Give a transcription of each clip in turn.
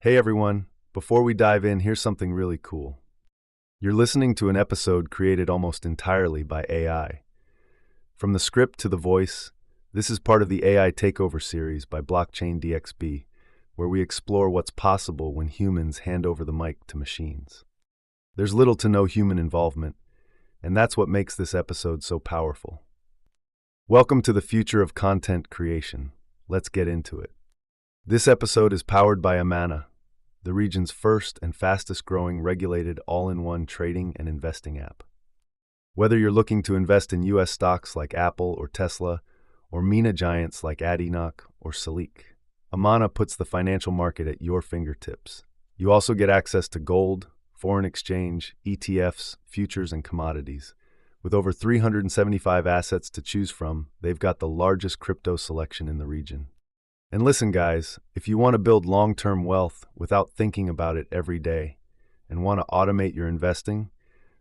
Hey everyone, before we dive in, here's something really cool. You're listening to an episode created almost entirely by AI. From the script to the voice, this is part of the AI Takeover Series by Blockchain DXB, where we explore what's possible when humans hand over the mic to machines. There's little to no human involvement, and that's what makes this episode so powerful. Welcome to the future of content creation. Let's get into it. This episode is powered by Amana, the region's first and fastest-growing regulated all-in-one trading and investing app. Whether you're looking to invest in U.S. stocks like Apple or Tesla, or MENA giants like Adinoc or Salik, Amana puts the financial market at your fingertips. You also get access to gold, foreign exchange, ETFs, futures, and commodities. With over 375 assets to choose from, they've got the largest crypto selection in the region. And listen, guys, if you want to build long-term wealth without thinking about it every day and want to automate your investing,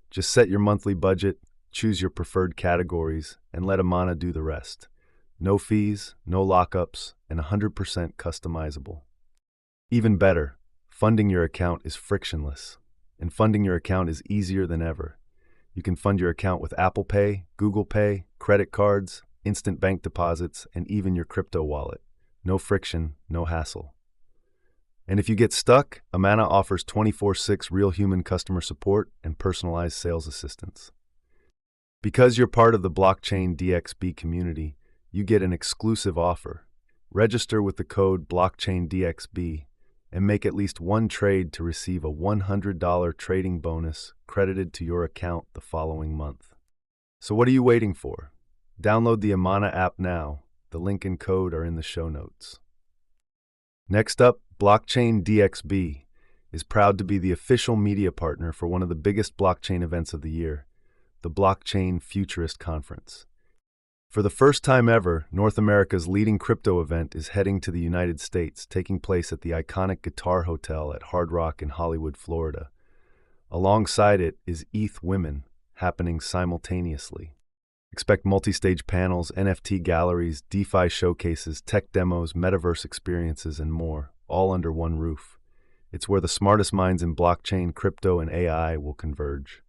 just set your monthly budget, choose your preferred categories, and let Amana do the rest. No fees, no lockups, and 100% customizable. Even better, funding your account is frictionless, and funding your account is easier than ever. You can fund your account with Apple Pay, Google Pay, credit cards, instant bank deposits, and even your crypto wallet. No friction, no hassle. And if you get stuck, Amana offers 24/6 real human customer support and personalized sales assistance. Because you're part of the Blockchain DXB community, you get an exclusive offer. Register with the code BlockchainDXB and make at least one trade to receive a $100 trading bonus credited to your account the following month. So what are you waiting for? Download the Amana app now. The link and code are in the show notes. Next up, Blockchain DXB is proud to be the official media partner for one of the biggest blockchain events of the year, the Blockchain Futurist Conference. For the first time ever, North America's leading crypto event is heading to the United States, taking place at the iconic Guitar Hotel at Hard Rock in Hollywood, Florida. Alongside it is ETH Women, happening simultaneously. Expect multi-stage panels, NFT galleries, DeFi showcases, tech demos, metaverse experiences, and more, all under one roof. It's where the smartest minds in blockchain, crypto, and AI will converge.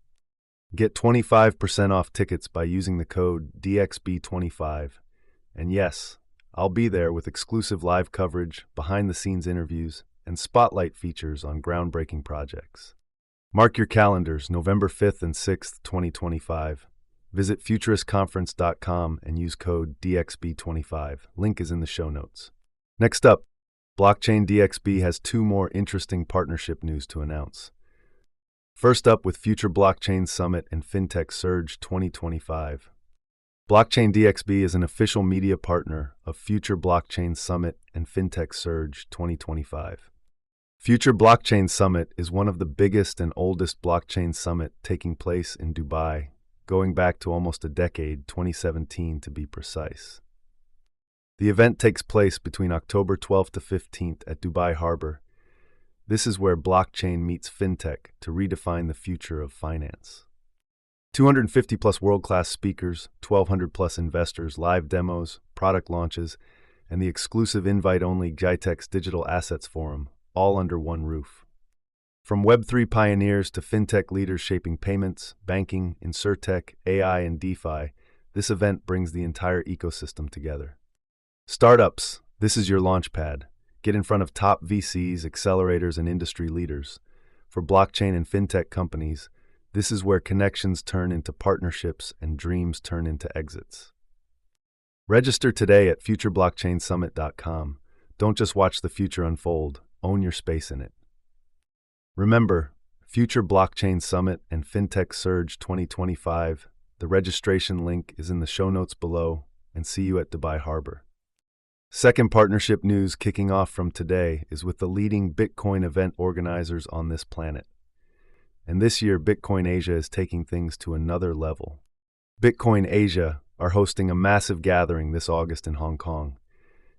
Get 25% off tickets by using the code DXB25. And yes, I'll be there with exclusive live coverage, behind-the-scenes interviews, and spotlight features on groundbreaking projects. Mark your calendars, November 5th and 6th, 2025. Visit futuristconference.com and use code DXB25. Link is in the show notes. Next up, Blockchain DXB has two more interesting partnership news to announce. First up, with Future Blockchain Summit and Fintech Surge 2025. Blockchain DXB is an official media partner of Future Blockchain Summit and Fintech Surge 2025. Future Blockchain Summit is one of the biggest and oldest blockchain summit taking place in Dubai, going back to almost a decade, 2017 to be precise. The event takes place between October 12th to 15th at Dubai Harbour. This is where blockchain meets fintech to redefine the future of finance. 250 plus world-class speakers, 1,200 plus investors, live demos, product launches, and the exclusive invite-only GITEX Digital Assets Forum, all under one roof. From Web3 pioneers to fintech leaders shaping payments, banking, insurtech, AI, and DeFi, this event brings the entire ecosystem together. Startups, this is your launchpad. Get in front of top VCs, accelerators, and industry leaders. For blockchain and fintech companies, this is where connections turn into partnerships and dreams turn into exits. Register today at futureblockchainsummit.com. Don't just watch the future unfold, own your space in it. Remember, Future Blockchain Summit and Fintech Surge 2025. The registration link is in the show notes below, and see you at Dubai Harbour. Second partnership news kicking off from today is with the leading Bitcoin event organizers on this planet. And this year, Bitcoin Asia is taking things to another level. Bitcoin Asia are hosting a massive gathering this August in Hong Kong,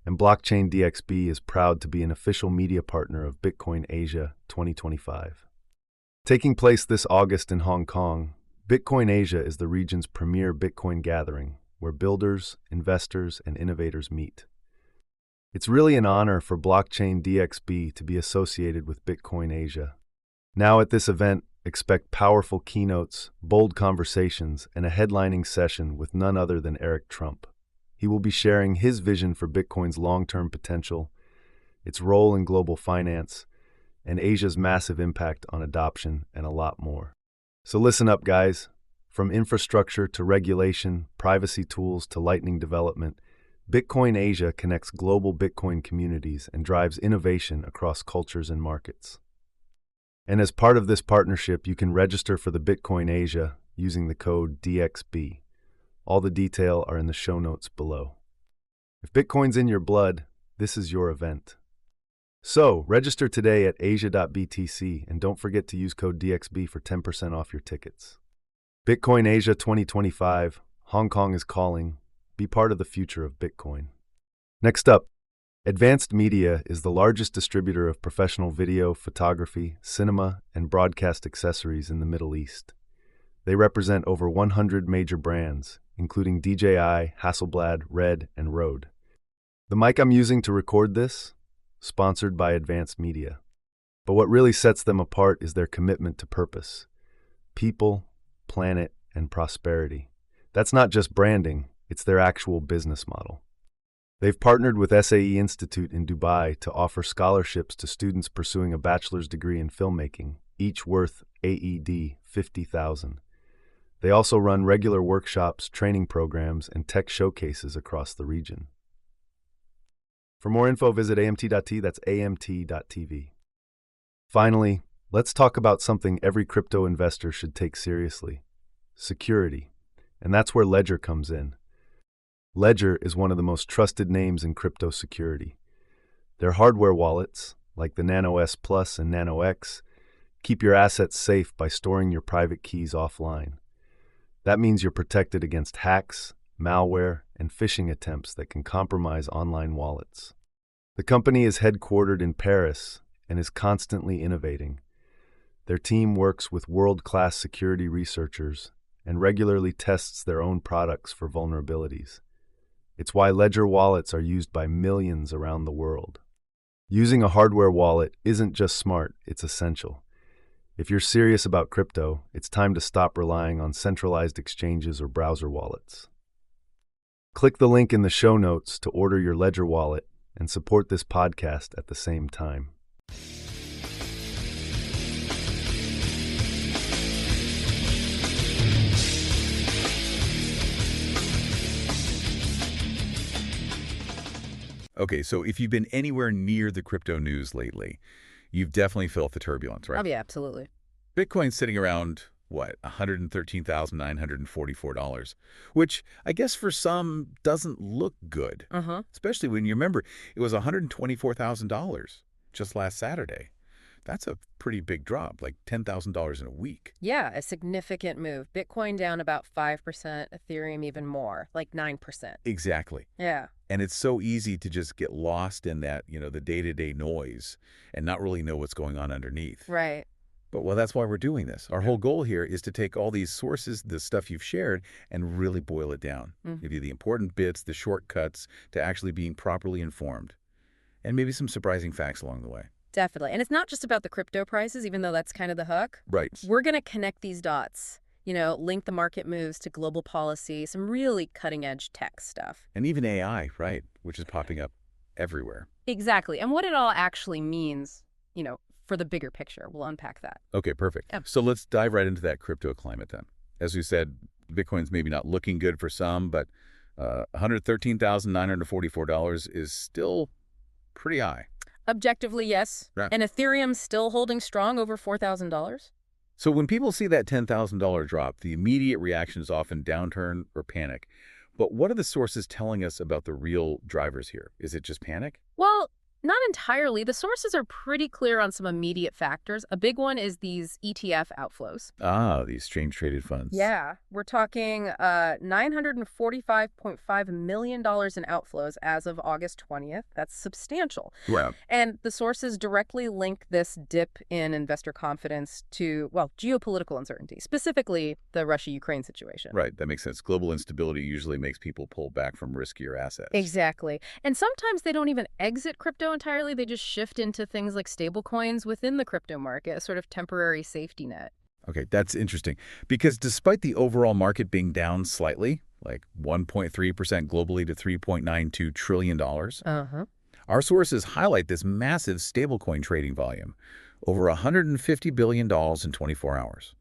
and Blockchain DXB is proud to be an official media partner of Bitcoin Asia 2025. Taking place this August in Hong Kong, Bitcoin Asia is the region's premier Bitcoin gathering, where builders, investors, and innovators meet. It's really an honor for Blockchain DXB to be associated with Bitcoin Asia. Now at this event, expect powerful keynotes, bold conversations, and a headlining session with none other than Eric Trump. He will be sharing his vision for Bitcoin's long-term potential, its role in global finance, and Asia's massive impact on adoption, and a lot more. So listen up, guys. From infrastructure to regulation, privacy tools to Lightning development, Bitcoin Asia connects global Bitcoin communities and drives innovation across cultures and markets. And as part of this partnership, you can register for the Bitcoin Asia using the code DXB. All the detail are in the show notes below. If Bitcoin's in your blood, this is your event. So, register today at asia.btc and don't forget to use code DXB for 10% off your tickets. Bitcoin Asia 2025, Hong Kong is calling. Be part of the future of Bitcoin. Next up, Advanced Media is the largest distributor of professional video, photography, cinema, and broadcast accessories in the Middle East. They represent over 100 major brands, including DJI, Hasselblad, Red, and Rode. The mic I'm using to record this? Sponsored by Advanced Media. But what really sets them apart is their commitment to purpose. People, planet, and prosperity. That's not just branding, it's their actual business model. They've partnered with SAE Institute in Dubai to offer scholarships to students pursuing a bachelor's degree in filmmaking, each worth AED 50,000. They also run regular workshops, training programs, and tech showcases across the region. For more info, visit amt.t, that's amt.tv. Finally, let's talk about something every crypto investor should take seriously: security. And that's where Ledger comes in. Ledger is one of the most trusted names in crypto security. Their hardware wallets, like the Nano S Plus and Nano X, keep your assets safe by storing your private keys offline. That means you're protected against hacks, malware, and phishing attempts that can compromise online wallets. The company is headquartered in Paris and is constantly innovating. Their team works with world-class security researchers and regularly tests their own products for vulnerabilities. It's why Ledger wallets are used by millions around the world. Using a hardware wallet isn't just smart, it's essential. If you're serious about crypto, it's time to stop relying on centralized exchanges or browser wallets. Click the link in the show notes to order your Ledger wallet and support this podcast at the same time. Okay, so if you've been anywhere near the crypto news lately, you've definitely felt the turbulence, right? Oh, yeah, absolutely. Bitcoin's sitting around, what, $113,944, which I guess for some doesn't look good, especially when you remember it was $124,000 just last Saturday. That's a pretty big drop, like $10,000 in a week. Yeah, a significant move. Bitcoin down about 5%, Ethereum even more, like 9%. Exactly. Yeah. And it's so easy to just get lost in that, the day-to-day noise and not really know what's going on underneath. Right. But, well, that's why we're doing this. Our whole goal here is to take all these sources, the stuff you've shared, and really boil it down. Give you the important bits, the shortcuts to actually being properly informed, and maybe some surprising facts along the way. Definitely. And it's not just about the crypto prices, even though that's kind of the hook. Right. We're going to connect these dots, link the market moves to global policy, some really cutting-edge tech stuff. And even AI, right, which is popping up everywhere. Exactly. And what it all actually means, for the bigger picture. We'll unpack that. Okay, perfect. Yeah. So let's dive right into that crypto climate then. As we said, Bitcoin's maybe not looking good for some, but $113,944 is still pretty high. Objectively, yes. Right. And Ethereum's still holding strong over $4,000. So when people see that $10,000 drop, the immediate reaction is often downturn or panic. But what are the sources telling us about the real drivers here? Is it just panic? Well, Not entirely. The sources are pretty clear on some immediate factors. A big one is these ETF outflows. Ah, the exchange-traded funds. Yeah, we're talking $945.5 million in outflows as of August 20th. That's substantial. Wow. And the sources directly link this dip in investor confidence to, well, geopolitical uncertainty, specifically the Russia-Ukraine situation. Right, that makes sense. Global instability usually makes people pull back from riskier assets. Exactly. And sometimes they don't even exit crypto entirely. They just shift into things like stablecoins within the crypto market, a sort of temporary safety net. Okay, that's interesting. Because despite the overall market being down slightly, like 1.3% globally to $3.92 trillion, our sources highlight this massive stablecoin trading volume, over $150 billion in 24 hours,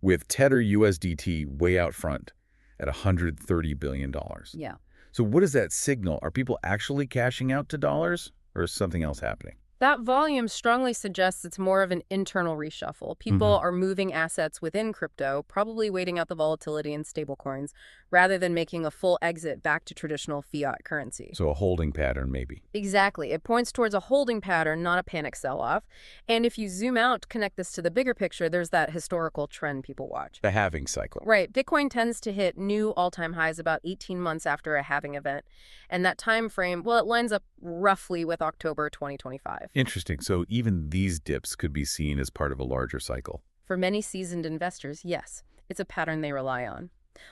with Tether USDT way out front at $130 billion. Yeah. So what does that signal? Are people actually cashing out to dollars, or is something else happening? That volume strongly suggests it's more of an internal reshuffle. People are moving assets within crypto, probably waiting out the volatility in stablecoins, rather than making a full exit back to traditional fiat currency. So a holding pattern, maybe. Exactly. It points towards a holding pattern, not a panic sell-off. And if you zoom out, connect this to the bigger picture, there's that historical trend people watch. The halving cycle. Right. Bitcoin tends to hit new all-time highs about 18 months after a halving event. And that time frame, well, it lines up roughly with October 2025. Interesting. So even these dips could be seen as part of a larger cycle. For many seasoned investors, yes, it's a pattern they rely on.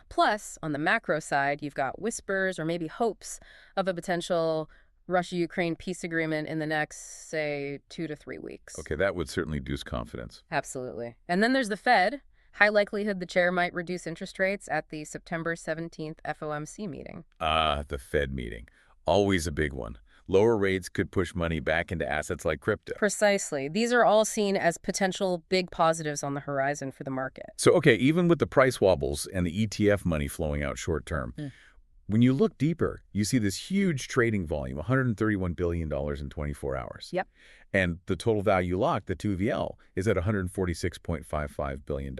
Plus, on the macro side, you've got whispers or maybe hopes of a potential Russia-Ukraine peace agreement in the next, say, 2 to 3 weeks. Okay, that would certainly boost confidence. Absolutely. And then there's the Fed. High likelihood the chair might reduce interest rates at the September 17th FOMC meeting. The Fed meeting. Always a big one. Lower rates could push money back into assets like crypto. Precisely. These are all seen as potential big positives on the horizon for the market. So, okay, even with the price wobbles and the ETF money flowing out short term, when you look deeper, you see this huge trading volume, $131 billion in 24 hours. Yep. And the total value locked, the 2VL, is at $146.55 billion.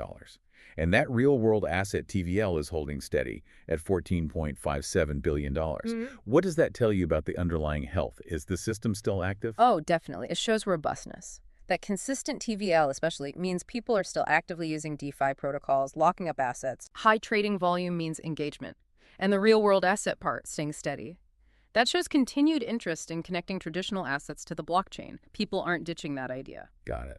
And that real-world asset TVL is holding steady at $14.57 billion. What does that tell you about the underlying health? Is the system still active? Oh, definitely. It shows robustness. That consistent TVL especially means people are still actively using DeFi protocols, locking up assets. High trading volume means engagement. And the real-world asset part staying steady. That shows continued interest in connecting traditional assets to the blockchain. People aren't ditching that idea. Got it.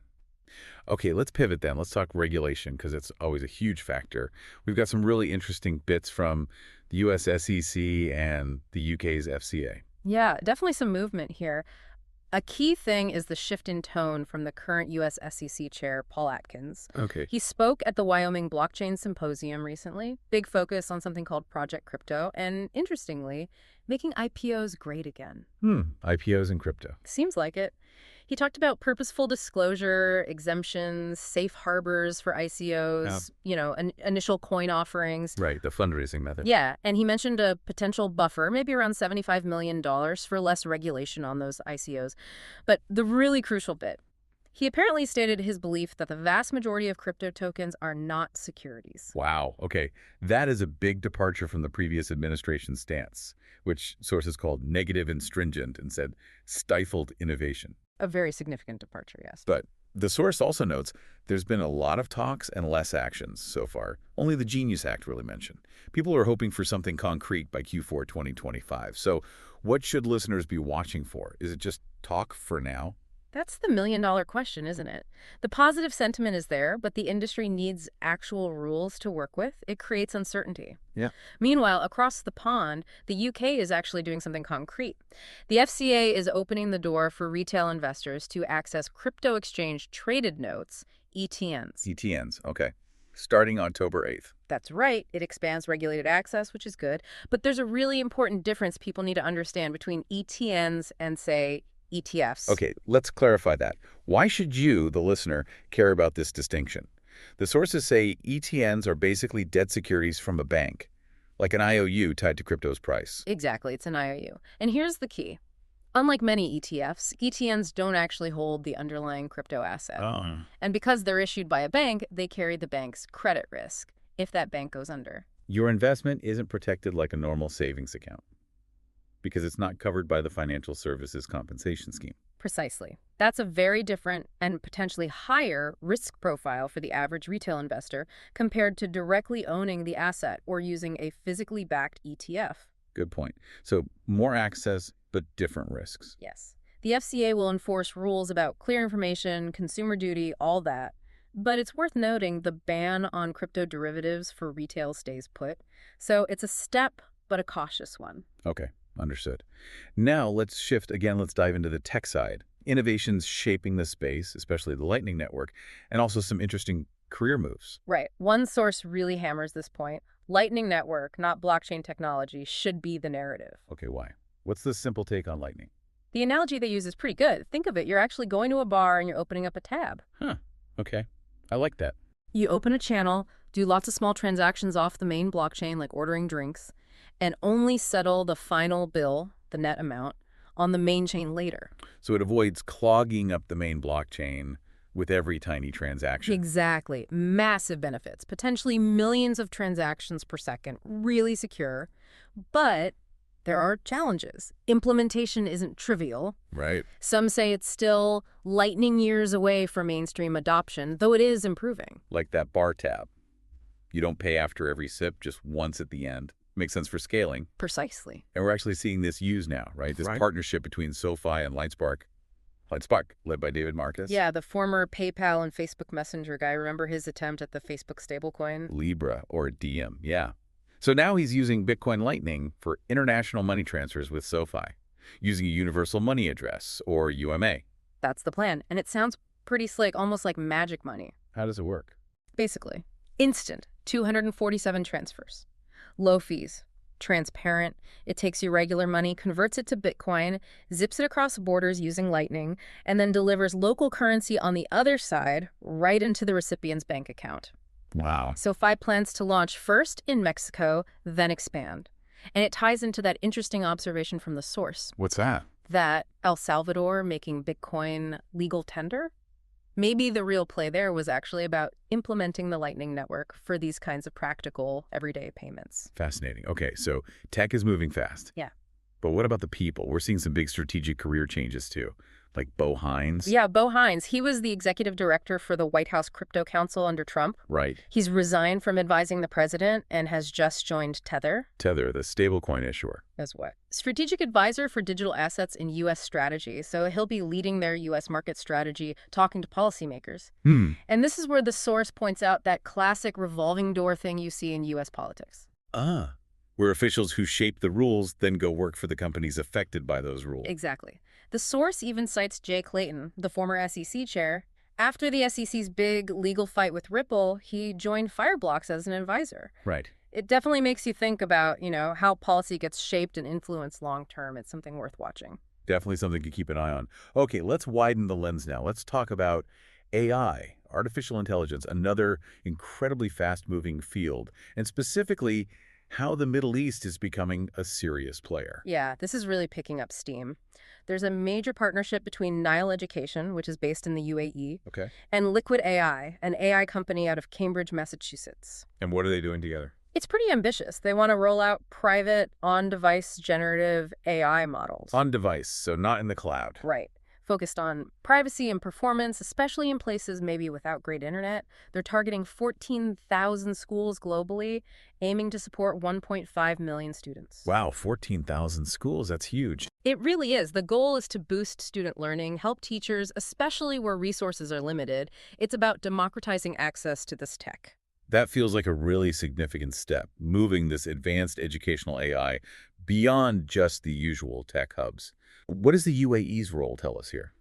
Okay, let's pivot then. Let's talk regulation because it's always a huge factor. We've got some really interesting bits from the US SEC and the UK's FCA. Yeah, definitely some movement here. A key thing is the shift in tone from the current US SEC chair, Paul Atkins. Okay. He spoke at the Wyoming Blockchain Symposium recently, big focus on something called Project Crypto, and interestingly, making IPOs great again. IPOs and crypto. Seems like it. He talked about purposeful disclosure, exemptions, safe harbors for ICOs, initial coin offerings. Right, the fundraising method. Yeah, and he mentioned a potential buffer, maybe around $75 million for less regulation on those ICOs. But the really crucial bit, he apparently stated his belief that the vast majority of crypto tokens are not securities. Wow, okay. That is a big departure from the previous administration's stance, which sources called negative and stringent and said stifled innovation. A very significant departure, yes. But the source also notes there's been a lot of talks and less actions so far. Only the Genius Act really mentioned. People are hoping for something concrete by Q4 2025. So what should listeners be watching for? Is it just talk for now? That's the million-dollar question, isn't it? The positive sentiment is there, but the industry needs actual rules to work with. It creates uncertainty. Yeah. Meanwhile, across the pond, the UK is actually doing something concrete. The FCA is opening the door for retail investors to access crypto exchange-traded notes, ETNs. ETNs, okay. Starting October 8th. That's right. It expands regulated access, which is good. But there's a really important difference people need to understand between ETNs and, say, ETFs. Okay, let's clarify that. Why should you, the listener, care about this distinction? The sources say ETNs are basically debt securities from a bank, like an IOU tied to crypto's price. Exactly, it's an IOU. And here's the key. Unlike many ETFs, ETNs don't actually hold the underlying crypto asset. Oh. And because they're issued by a bank, they carry the bank's credit risk if that bank goes under. Your investment isn't protected like a normal savings account. because it's not covered by the financial services compensation scheme. Precisely. That's a very different and potentially higher risk profile for the average retail investor compared to directly owning the asset or using a physically backed ETF. Good point. So more access, but different risks. Yes. The FCA will enforce rules about clear information, consumer duty, all that. But it's worth noting the ban on crypto derivatives for retail stays put. So it's a step, but a cautious one. Okay, understood. Now let's shift again. Let's dive into the tech side. Innovations shaping the space, especially the Lightning Network, and also some interesting career moves. Right. One source really hammers this point. Lightning Network, not blockchain technology, should be the narrative. Okay, why? What's the simple take on Lightning? The analogy they use is pretty good. Think of it. You're actually going to a bar and you're opening up a tab. Huh, okay. I like that. You open a channel, do lots of small transactions off the main blockchain, like ordering drinks, and only settle the final bill, the net amount, on the main chain later. So it avoids clogging up the main blockchain with every tiny transaction. Exactly. Massive benefits. Potentially millions of transactions per second. Really secure. But there are challenges. Implementation isn't trivial. Right. Some say it's still lightning years away from mainstream adoption, though it is improving. Like that bar tab. You don't pay after every sip, just once at the end. Makes sense for scaling. Precisely. And we're actually seeing this used now, right? This Right. partnership between SoFi and Lightspark, led by David Marcus. Yeah, the former PayPal and Facebook Messenger guy. Remember his attempt at the Facebook stablecoin? Libra or Diem, yeah. So now he's using Bitcoin Lightning for international money transfers with SoFi, using a universal money address, or UMA. That's the plan. And it sounds pretty slick, almost like magic money. How does it work? Basically, instant 247 transfers. Low fees. Transparent. It takes your regular money, converts it to Bitcoin, zips it across borders using Lightning, and then delivers local currency on the other side right into the recipient's bank account. Wow. SoFi plans to launch first in Mexico, then expand. And it ties into that interesting observation from the source, What's that? that El Salvador making Bitcoin legal tender? Maybe the real play there was actually about implementing the Lightning Network for these kinds of practical, everyday payments. Fascinating. Okay, so tech is moving fast. Yeah. But what about the people? We're seeing some big strategic career changes too, like Bo Hines. Yeah, Bo Hines. He was the executive director for the White House Crypto Council under Trump. Right. He's resigned from advising the president and has just joined Tether. Tether, the stablecoin issuer. As what? Strategic advisor for digital assets in U.S. strategy. So he'll be leading their U.S. market strategy, talking to policymakers. And this is where the source points out that classic revolving door thing you see in U.S. politics. Where officials who shape the rules then go work for the companies affected by those rules. Exactly. The source even cites Jay Clayton, the former SEC chair. After the SEC's big legal fight with Ripple, he joined Fireblocks as an advisor. Right. It definitely makes you think about, how policy gets shaped and influenced long term. It's something worth watching. Definitely something to keep an eye on. Okay, let's widen the lens now. Let's talk about AI, artificial intelligence, another incredibly fast-moving field, and specifically how the Middle East is becoming a serious player. Yeah, this is really picking up steam. There's a major partnership between Nile Education, which is based in the UAE, Okay. and Liquid AI, an AI company out of Cambridge, Massachusetts. And what are they doing together? It's pretty ambitious. They want to roll out private, on-device generative AI models. On device, so not in the cloud. Right. Focused on privacy and performance, especially in places maybe without great internet. They're targeting 14,000 schools globally, aiming to support 1.5 million students. Wow, 14,000 schools, that's huge. It really is. The goal is to boost student learning, help teachers, especially where resources are limited. It's about democratizing access to this tech. That feels like a really significant step, moving this advanced educational AI beyond just the usual tech hubs. What does the UAE's role tell us here?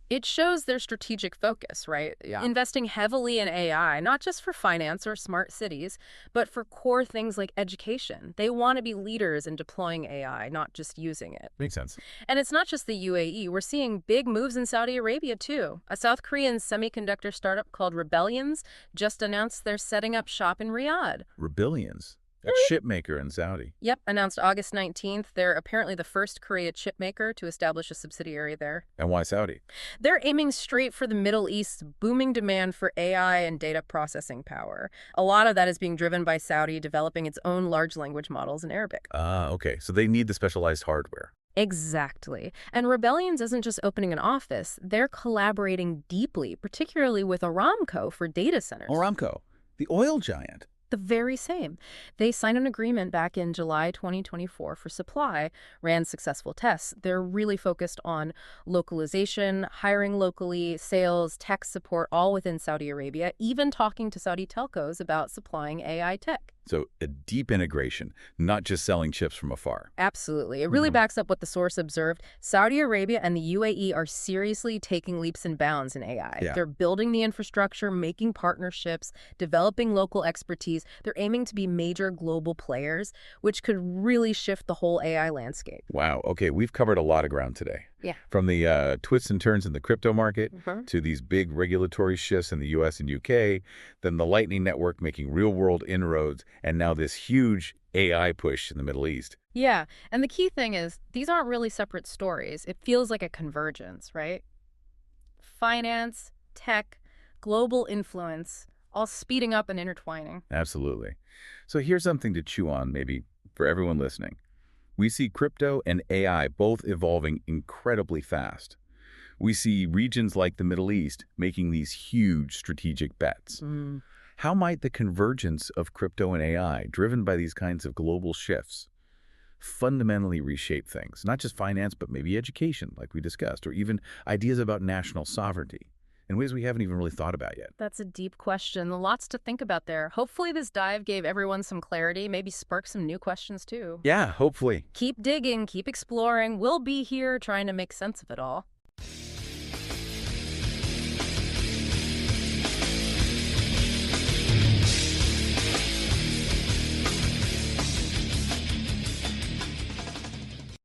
It shows their strategic focus, right? Yeah. Investing heavily in AI, not just for finance or smart cities, but for core things like education. They want to be leaders in deploying AI, not just using it. Makes sense. And it's not just the UAE. We're seeing big moves in Saudi Arabia, too. A South Korean semiconductor startup called Rebellions just announced they're setting up shop in Riyadh. Rebellions. A chip maker in Saudi. Yep, announced August 19th. They're apparently the first Korea chip maker to establish a subsidiary there. And why Saudi? They're aiming straight for the Middle East's booming demand for AI and data processing power. A lot of that is being driven by Saudi developing its own large language models in Arabic. Ah, okay. So they need the specialized hardware. Exactly. And Rebellions isn't just opening an office. They're collaborating deeply, particularly with Aramco for data centers. Aramco, the oil giant. The very same. They signed an agreement back in July 2024 for supply, ran successful tests. They're really focused on localization, hiring locally, sales, tech support, all within Saudi Arabia, even talking to Saudi telcos about supplying AI tech. So a deep integration, not just selling chips from afar. Absolutely. It really backs up what the source observed. Saudi Arabia and the UAE are seriously taking leaps and bounds in AI. Yeah. They're building the infrastructure, making partnerships, developing local expertise. They're aiming to be major global players, which could really shift the whole AI landscape. Wow. Okay, we've covered a lot of ground today. Yeah. From the twists and turns in the crypto market to these big regulatory shifts in the US and UK, then the Lightning Network making real-world inroads, and now this huge AI push in the Middle East. Yeah, and the key thing is these aren't really separate stories. It feels like a convergence, right? Finance, tech, global influence, all speeding up and intertwining. Absolutely. So here's something to chew on maybe for everyone listening. We see crypto and AI both evolving incredibly fast. We see regions like the Middle East making these huge strategic bets. How might the convergence of crypto and AI, driven by these kinds of global shifts, fundamentally reshape things? Not just finance, but maybe education, like we discussed, or even ideas about national sovereignty in ways we haven't even really thought about yet. That's a deep question. Lots to think about there. Hopefully this dive gave everyone some clarity, maybe sparked some new questions too. Yeah, hopefully. Keep digging, keep exploring. We'll be here trying to make sense of it all.